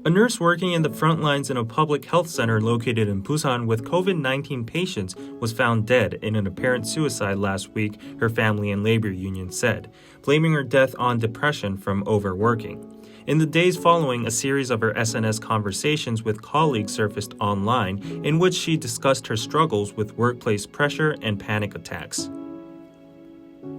A nurse working in the front lines in a public health center located in Busan with COVID-19 patients was found dead in an apparent suicide last week, her family and labor union said, blaming her death on depression from overworking. In the days following, a series of her SNS conversations with colleagues surfaced online in which she discussed her struggles with workplace pressure and panic attacks.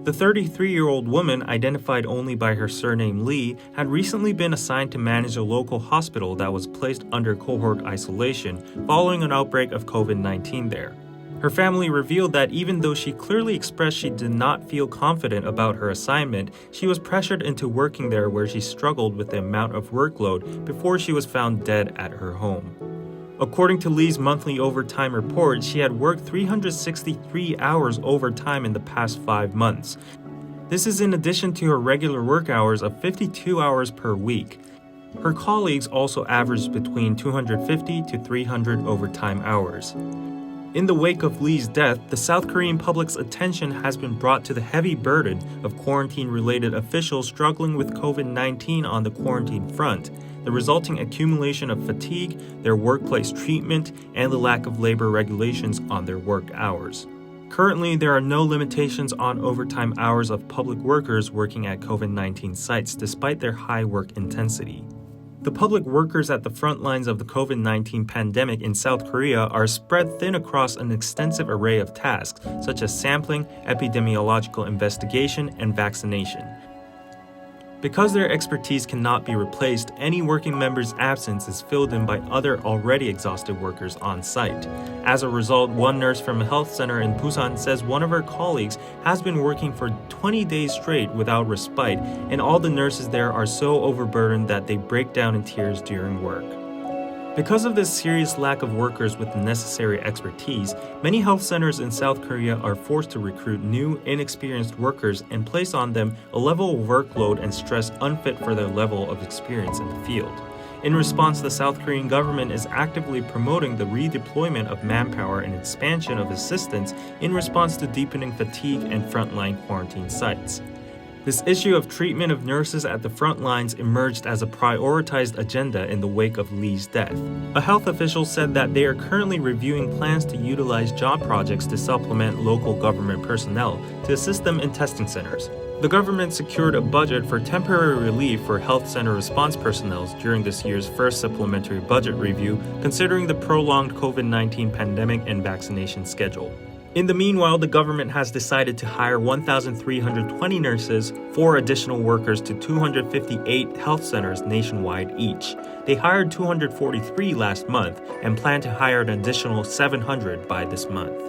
The 33-year-old woman, identified only by her surname Lee, had recently been assigned to manage a local hospital that was placed under cohort isolation following an outbreak of COVID-19 there. Her family revealed that even though she clearly expressed she did not feel confident about her assignment, she was pressured into working there where she struggled with the amount of workload before she was found dead at her home. According to Lee's monthly overtime report, she had worked 363 hours overtime in the past 5 months. This is in addition to her regular work hours of 52 hours per week. Her colleagues also averaged between 250 to 300 overtime hours. In the wake of Lee's death, the South Korean public's attention has been brought to the heavy burden of quarantine-related officials struggling with COVID-19 on the quarantine front, the resulting accumulation of fatigue, their workplace treatment, and the lack of labor regulations on their work hours. Currently, there are no limitations on overtime hours of public workers working at COVID-19 sites despite their high work intensity. The public workers at the front lines of the COVID-19 pandemic in South Korea are spread thin across an extensive array of tasks, such as sampling, epidemiological investigation, and vaccination. Because their expertise cannot be replaced, any working member's absence is filled in by other already exhausted workers on site. As a result, one nurse from a health center in Busan says one of her colleagues has been working for 20 days straight without respite, and all the nurses there are so overburdened that they break down in tears during work. Because of this serious lack of workers with the necessary expertise, many health centers in South Korea are forced to recruit new, inexperienced workers and place on them a level of workload and stress unfit for their level of experience in the field. In response, the South Korean government is actively promoting the redeployment of manpower and expansion of assistance in response to deepening fatigue and frontline quarantine sites. This issue of treatment of nurses at the front lines emerged as a prioritized agenda in the wake of Lee's death. A health official said that they are currently reviewing plans to utilize job projects to supplement local government personnel to assist them in testing centers. The government secured a budget for temporary relief for health center response personnel during this year's first supplementary budget review, considering the prolonged COVID-19 pandemic and vaccination schedule. In the meanwhile, the government has decided to hire 1,320 nurses, 4 additional workers to 258 health centers nationwide each. They hired 243 last month and plan to hire an additional 700 by this month.